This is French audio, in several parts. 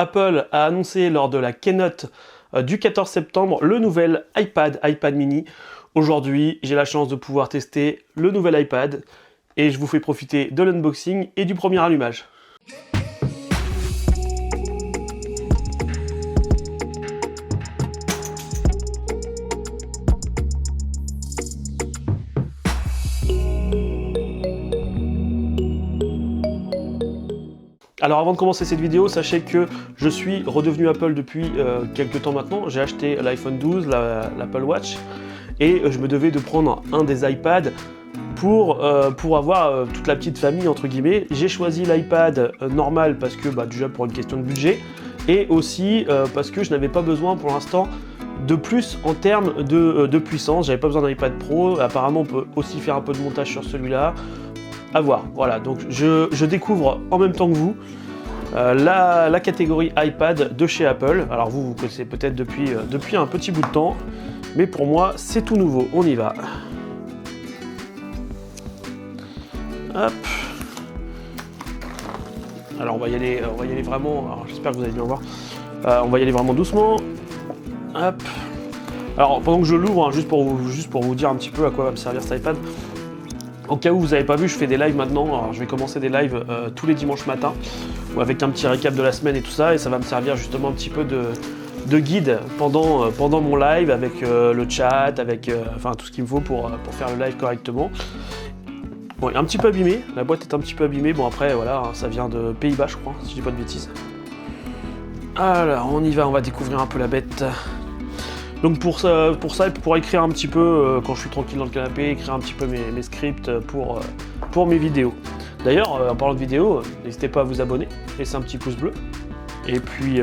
Apple a annoncé lors de la keynote du 14 septembre le nouvel iPad mini. Aujourd'hui, j'ai la chance de pouvoir tester le nouvel iPad et je vous fais profiter de l'unboxing et du premier allumage. Alors avant de commencer cette vidéo, sachez que je suis redevenu Apple depuis quelques temps maintenant. J'ai acheté l'iPhone 12, l'Apple Watch, et je me devais de prendre un des iPads pour avoir toute la petite famille entre guillemets. J'ai choisi l'iPad normal parce que déjà pour une question de budget, et aussi parce que je n'avais pas besoin pour l'instant de plus en termes de puissance. J'avais pas besoin d'un iPad Pro. Apparemment on peut aussi faire un peu de montage sur celui-là. À voir, voilà, donc je découvre en même temps que vous la catégorie iPad de chez Apple. Alors vous connaissez peut-être depuis un petit bout de temps, mais pour moi c'est tout nouveau. On y va. Hop. Alors on va y aller vraiment, j'espère que vous allez bien voir. On va y aller vraiment doucement. Hop. Alors pendant que je l'ouvre, juste pour vous dire un petit peu à quoi va me servir cet iPad. Au cas où vous n'avez pas vu, je fais des lives maintenant. Alors, je vais commencer des lives tous les dimanches matins, avec un petit récap de la semaine et tout ça, et ça va me servir justement un petit peu de guide pendant mon live, avec le chat, avec enfin tout ce qu'il me faut pour faire le live correctement. Bon, il est un petit peu abîmé, la boîte est un petit peu abîmée. Bon après voilà, ça vient de Pays-Bas je crois, si je dis pas de bêtises. Alors on y va, on va découvrir un peu la bête. Donc pour ça, pour écrire un petit peu, quand je suis tranquille dans le canapé, écrire un petit peu mes scripts pour mes vidéos. D'ailleurs, en parlant de vidéos, n'hésitez pas à vous abonner, laisser un petit pouce bleu, et puis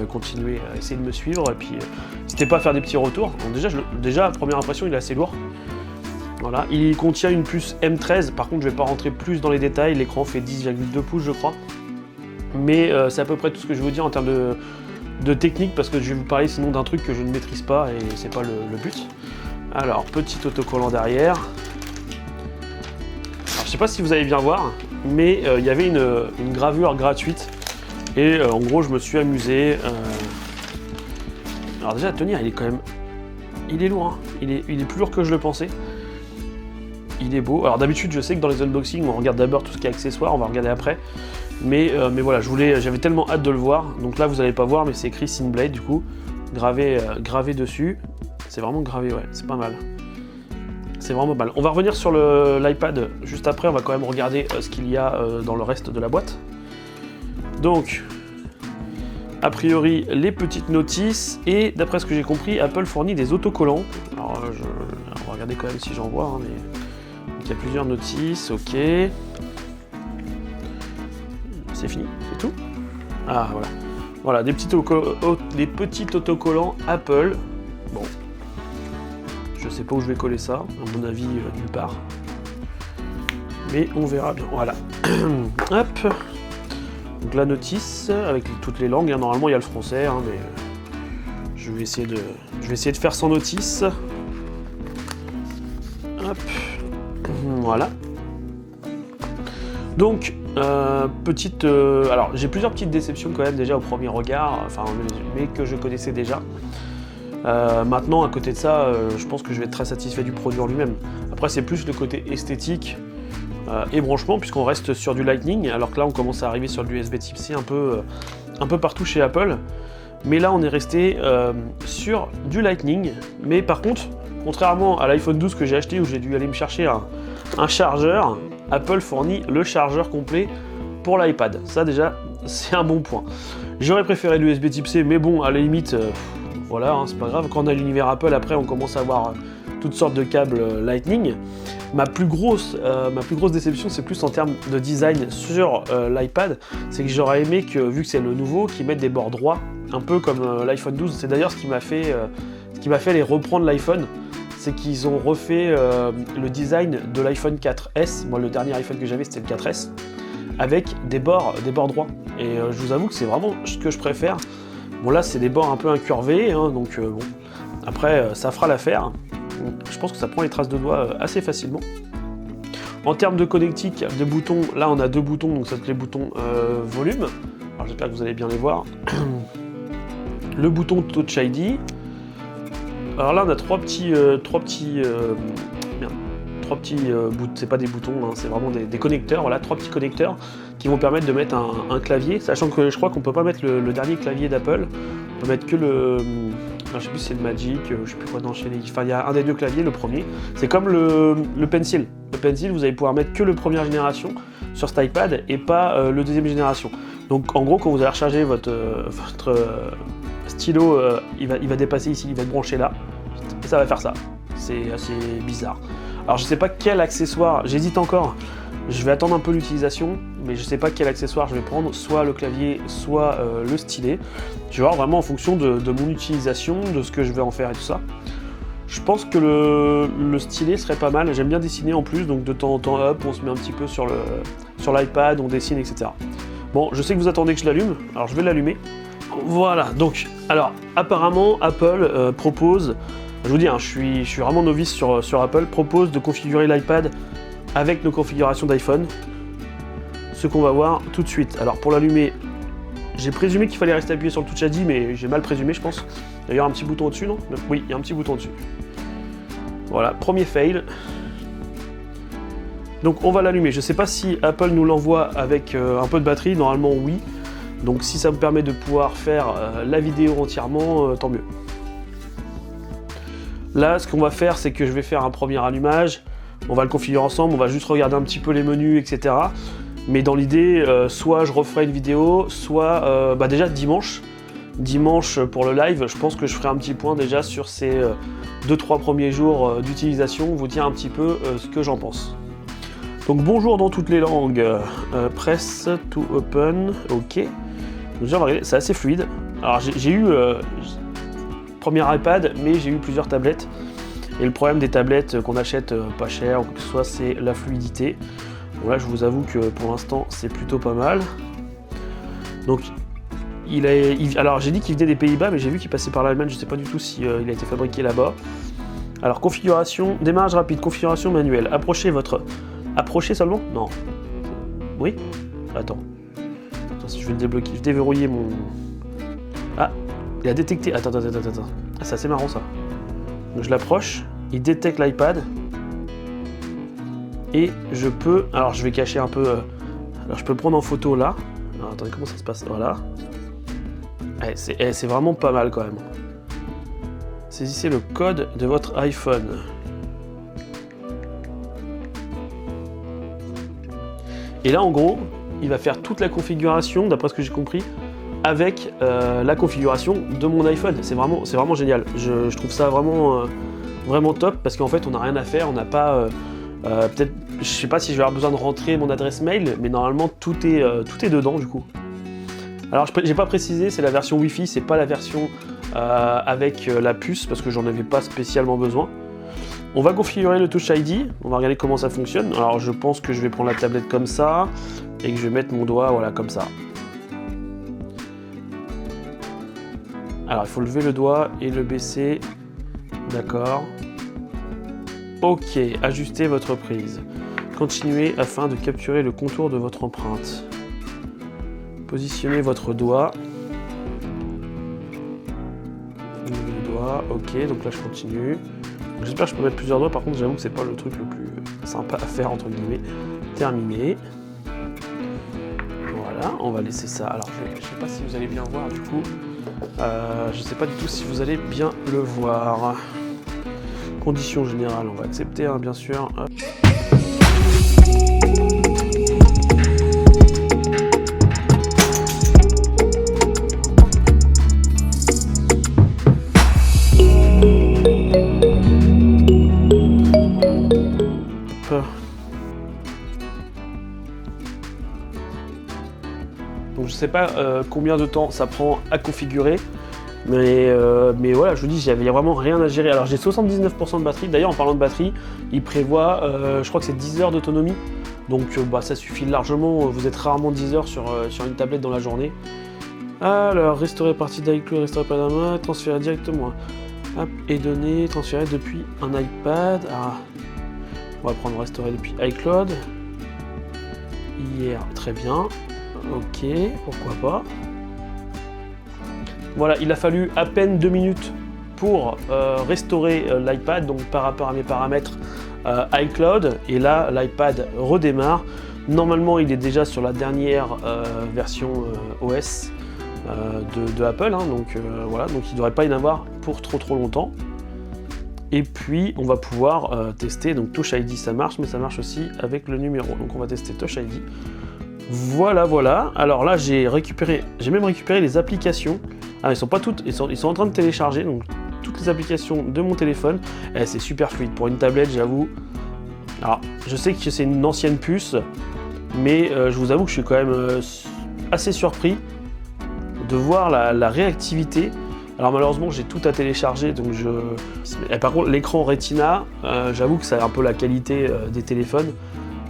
continuez à essayer de me suivre, et puis n'hésitez pas à faire des petits retours. Donc déjà, à première impression, il est assez lourd. Voilà, il contient une puce M13, par contre je ne vais pas rentrer plus dans les détails, l'écran fait 10,2 pouces je crois. Mais c'est à peu près tout ce que je vais vous dire en termes de technique, parce que je vais vous parler sinon d'un truc que je ne maîtrise pas et c'est pas le but. Alors, petit autocollant derrière. Alors, je sais pas si vous allez bien voir, mais il y avait une gravure gratuite et en gros je me suis amusé. Alors déjà, à tenir, il est quand même... Il est lourd, hein. Il est plus lourd que je le pensais. Il est beau. Alors d'habitude, je sais que dans les unboxings, on regarde d'abord tout ce qui est accessoires, on va regarder après. Mais voilà, j'avais tellement hâte de le voir. Donc là, vous n'allez pas voir, mais c'est écrit Synblade du coup, gravé dessus. C'est vraiment gravé, ouais, c'est pas mal. C'est vraiment pas mal. On va revenir sur l'iPad juste après. On va quand même regarder ce qu'il y a dans le reste de la boîte. Donc, a priori, les petites notices. Et d'après ce que j'ai compris, Apple fournit des autocollants. Alors, on va regarder quand même si j'en vois. Hein, mais... Donc, il y a plusieurs notices, ok. C'est fini, c'est tout. Ah voilà. Voilà, des petits autocollants Apple. Bon. Je sais pas où je vais coller ça, à mon avis, nulle part. Mais on verra bien. Voilà. Hop. Donc la notice, avec toutes les langues. Hein. Normalement, il y a le français, hein, mais je vais essayer de faire sans notice. Hop. Voilà. Donc, alors j'ai plusieurs petites déceptions quand même déjà au premier regard, enfin, mais que je connaissais déjà. Maintenant, à côté de ça, je pense que je vais être très satisfait du produit en lui-même. Après, c'est plus le côté esthétique et branchement, puisqu'on reste sur du Lightning, alors que là, on commence à arriver sur du USB Type-C un peu partout chez Apple. Mais là, on est resté sur du Lightning. Mais par contre, contrairement à l'iPhone 12 que j'ai acheté, où j'ai dû aller me chercher un chargeur, Apple fournit le chargeur complet pour l'iPad. Ça déjà, c'est un bon point. J'aurais préféré l'USB Type-C, mais bon, à la limite, voilà, hein, c'est pas grave. Quand on a l'univers Apple, après, on commence à avoir toutes sortes de câbles Lightning. Ma plus grosse déception, c'est plus en termes de design sur l'iPad. C'est que j'aurais aimé que, vu que c'est le nouveau, qu'ils mettent des bords droits, un peu comme l'iPhone 12. C'est d'ailleurs ce qui m'a fait aller reprendre l'iPhone. C'est qu'ils ont refait le design de l'iPhone 4S. Moi, le dernier iPhone que j'avais, c'était le 4S, avec des bords droits. Et je vous avoue que c'est vraiment ce que je préfère. Bon, là, c'est des bords un peu incurvés, hein, donc bon. Après, ça fera l'affaire. Je pense que ça prend les traces de doigts assez facilement. En termes de connectique, de boutons, là, on a deux boutons, donc ça c'est les boutons volume. Alors j'espère que vous allez bien les voir. Le bouton Touch ID. Alors là on a trois petits c'est pas des boutons, hein, c'est vraiment des connecteurs, voilà, 3 petits connecteurs qui vont permettre de mettre un clavier, sachant que je crois qu'on peut pas mettre le dernier clavier d'Apple, on peut mettre que le... je sais plus si c'est le Magic, je sais plus quoi d'enchaîner, enfin il y a un des deux claviers, le premier, c'est comme le Pencil. Le Pencil, vous allez pouvoir mettre que le première génération sur cet iPad et pas le deuxième génération. Donc en gros, quand vous allez recharger votre stylo, il va dépasser ici, il va être branché là, et ça va faire ça. C'est assez bizarre. Alors je sais pas quel accessoire, j'hésite encore, je vais attendre un peu l'utilisation, mais je sais pas quel accessoire je vais prendre, soit le clavier, soit le stylet. Je vais voir vraiment en fonction de mon utilisation, de ce que je vais en faire et tout ça. Je pense que le stylet serait pas mal, j'aime bien dessiner en plus, donc de temps en temps, hop, on se met un petit peu sur l'iPad, on dessine, etc. Bon, je sais que vous attendez que je l'allume, alors je vais l'allumer. Voilà, donc, alors, apparemment, Apple propose... Je vous dis, hein, je suis vraiment novice sur Apple, propose de configurer l'iPad avec nos configurations d'iPhone. Ce qu'on va voir tout de suite. Alors pour l'allumer, j'ai présumé qu'il fallait rester appuyé sur le Touch ID, mais j'ai mal présumé je pense. D'ailleurs un petit bouton au-dessus, non? Oui, il y a un petit bouton au-dessus. Voilà, premier fail. Donc on va l'allumer. Je ne sais pas si Apple nous l'envoie avec un peu de batterie, normalement oui. Donc si ça me permet de pouvoir faire la vidéo entièrement, tant mieux. Là, ce qu'on va faire, c'est que je vais faire un premier allumage, on va le configurer ensemble, on va juste regarder un petit peu les menus, etc. Mais dans l'idée, soit je referai une vidéo, soit déjà dimanche pour le live, je pense que je ferai un petit point déjà sur ces 2-3 premiers jours d'utilisation, vous dire un petit peu ce que j'en pense. Donc bonjour dans toutes les langues, press to open, ok. Donc déjà on va regarder, c'est assez fluide. Alors j'ai eu... premier iPad, mais j'ai eu plusieurs tablettes. Et le problème des tablettes qu'on achète pas cher ou quoi que ce soit, c'est la fluidité. Bon là, je vous avoue que pour l'instant, c'est plutôt pas mal. Donc, alors j'ai dit qu'il venait des Pays-Bas, mais j'ai vu qu'il passait par l'Allemagne. Je sais pas du tout si il a été fabriqué là-bas. Alors, configuration, démarrage rapide, configuration manuelle. Approchez seulement? Non. Oui? Attends, si je vais le débloquer, je vais déverrouiller mon... Ah, il a détecté... Attends. Ah, c'est assez marrant ça. Donc je l'approche, il détecte l'iPad. Et je peux... Alors je vais cacher un peu... Alors je peux le prendre en photo là. Alors attendez, comment ça se passe? Voilà. C'est vraiment pas mal quand même. Saisissez le code de votre iPhone. Et là en gros, il va faire toute la configuration, d'après ce que j'ai compris, avec la configuration de mon iPhone. C'est vraiment génial. Je trouve ça vraiment top parce qu'en fait on n'a rien à faire, on n'a pas peut-être, je sais pas si je vais avoir besoin de rentrer mon adresse mail, mais normalement tout est dedans du coup. Alors j'ai pas précisé, c'est la version Wi-Fi, c'est pas la version avec la puce parce que j'en avais pas spécialement besoin. On va configurer le Touch ID, on va regarder comment ça fonctionne. Alors je pense que je vais prendre la tablette comme ça et que je vais mettre mon doigt voilà comme ça. Alors il faut lever le doigt et le baisser, d'accord. Ok, ajustez votre prise. Continuez afin de capturer le contour de votre empreinte. Positionnez votre doigt. Le doigt, ok, donc là je continue. J'espère que je peux mettre plusieurs doigts, par contre j'avoue que c'est pas le truc le plus sympa à faire entre guillemets. Terminé. Voilà, on va laisser ça. Alors je sais pas si vous allez bien voir du coup. Je sais pas du tout si vous allez bien le voir. Conditions générales, on va accepter hein, bien sûr. Donc je sais pas combien de temps ça prend à configurer, mais voilà, je vous dis, il n'y a vraiment rien à gérer. Alors j'ai 79% de batterie, d'ailleurs en parlant de batterie, il prévoit, je crois que c'est 10 heures d'autonomie, donc ça suffit largement, vous êtes rarement 10 heures sur une tablette dans la journée. Alors, restaurer partie d'iCloud, restaurer Panama, transférer directement app et données, transférer depuis un iPad. Ah. On va prendre restaurer depuis iCloud. Hier, très bien. Ok, pourquoi pas. Voilà, il a fallu à peine 2 minutes pour restaurer l'iPad, donc par rapport à mes paramètres iCloud, et là l'iPad redémarre. Normalement il est déjà sur la dernière version OS de Apple, hein, donc voilà, donc il ne devrait pas y en avoir pour trop longtemps. Et puis on va pouvoir tester, donc Touch ID ça marche, mais ça marche aussi avec le numéro, donc on va tester Touch ID. Voilà, alors là j'ai même récupéré les applications. Ah, ils sont pas toutes, ils sont en train de télécharger, donc toutes les applications de mon téléphone. C'est super fluide pour une tablette, j'avoue. Alors, je sais que c'est une ancienne puce, mais je vous avoue que je suis quand même assez surpris de voir la réactivité. Alors malheureusement, j'ai tout à télécharger, donc Et par contre, l'écran Retina, j'avoue que c'est un peu la qualité des téléphones.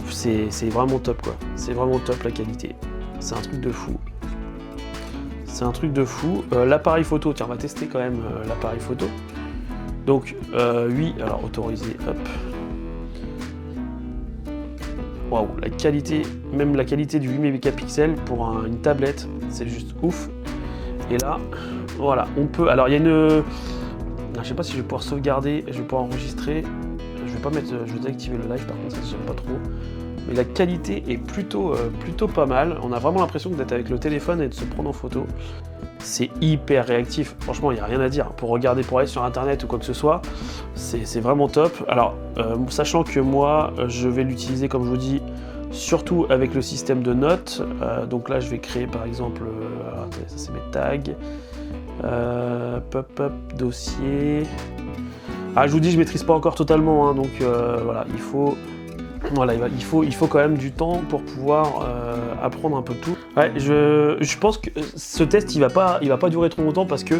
C'est vraiment top, quoi. C'est vraiment top la qualité. C'est un truc de fou. C'est un truc de fou. L'appareil photo, tiens, on va tester quand même l'appareil photo. Donc, oui, alors autorisé, hop. Waouh, la qualité, même la qualité du 8 mégapixels pour une tablette, c'est juste ouf. Et là, voilà, on peut. Alors, il y a une. Je sais pas si je vais pouvoir sauvegarder, je vais pouvoir enregistrer. Je vais pas mettre. Je vais désactiver le live, par contre, ça j'aime pas trop. Mais la qualité est plutôt pas mal. On a vraiment l'impression d'être avec le téléphone et de se prendre en photo. C'est hyper réactif. Franchement, il n'y a rien à dire. Pour regarder, pour aller sur internet ou quoi que ce soit, c'est vraiment top. Alors, sachant que moi, je vais l'utiliser, comme je vous dis, surtout avec le système de notes. Donc là, je vais créer par exemple. Alors, attendez, ça c'est mes tags. Pop-up, dossier. Ah, je vous dis, je maîtrise pas encore totalement, hein, donc voilà, il faut. Voilà, il faut quand même du temps pour pouvoir apprendre un peu tout. Ouais, je pense que ce test il va pas durer trop longtemps parce que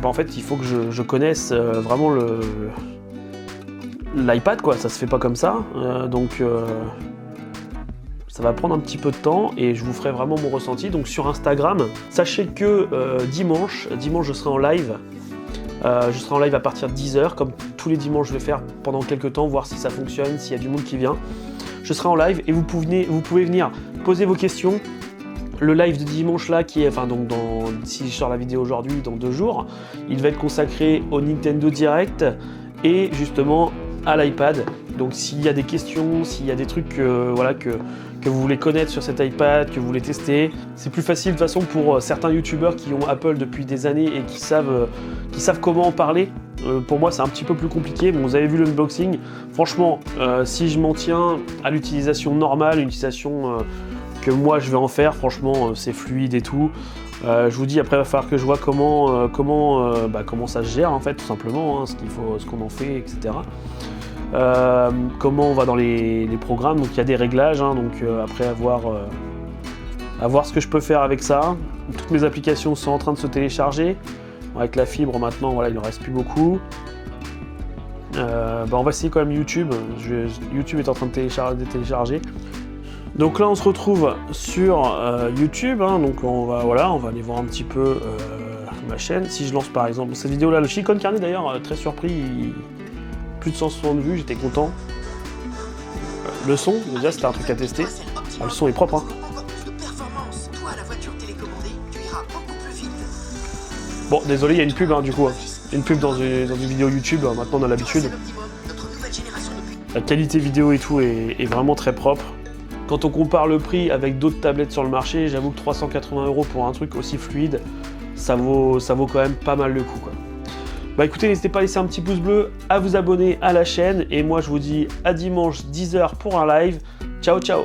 en fait il faut que je connaisse vraiment l'iPad, quoi. Ça se fait pas comme ça, donc ça va prendre un petit peu de temps et je vous ferai vraiment mon ressenti. Donc sur Instagram, sachez que dimanche je serai en live. Je serai en live à partir de 10h, comme tous les dimanches je vais faire pendant quelques temps, voir si ça fonctionne, s'il y a du monde qui vient. Je serai en live et vous pouvez venir poser vos questions. Le live de dimanche là, qui est, enfin donc si je sors la vidéo aujourd'hui, dans 2 jours, il va être consacré au Nintendo Direct et justement à l'iPad. Donc s'il y a des questions, s'il y a des trucs voilà, que vous voulez connaître sur cet iPad, que vous voulez tester, c'est plus facile de toute façon pour certains youtubeurs qui ont Apple depuis des années et qui savent comment en parler. Pour moi c'est un petit peu plus compliqué. Bon, vous avez vu l'unboxing, franchement si je m'en tiens à l'utilisation normale, une utilisation que moi je vais en faire, franchement c'est fluide et tout. Je vous dis, après il va falloir que je vois comment ça se gère en fait, tout simplement, hein, ce qu'on en fait, etc. Comment on va dans les programmes, donc il y a des réglages, hein, donc après à voir ce que je peux faire avec ça. Toutes mes applications sont en train de se télécharger. Avec la fibre maintenant, voilà, il ne reste plus beaucoup. On va essayer quand même YouTube. YouTube est en train de télécharger. Donc là on se retrouve sur YouTube, hein, donc on va aller voir un petit peu ma chaîne. Si je lance par exemple cette vidéo là, le Silicon Carnet d'ailleurs, très surpris, plus de 160 vues, j'étais content. Le son, déjà c'était un truc à tester. Ah, le son est propre, hein. Bon, désolé, il y a une pub, hein, du coup. Hein. Une pub dans une vidéo YouTube, hein, maintenant on a l'habitude. La qualité vidéo et tout est vraiment très propre. Quand on compare le prix avec d'autres tablettes sur le marché, j'avoue que 380 € pour un truc aussi fluide, ça vaut quand même pas mal le coup, quoi. Bah écoutez, n'hésitez pas à laisser un petit pouce bleu, à vous abonner à la chaîne, et moi je vous dis à dimanche 10h pour un live. Ciao ciao.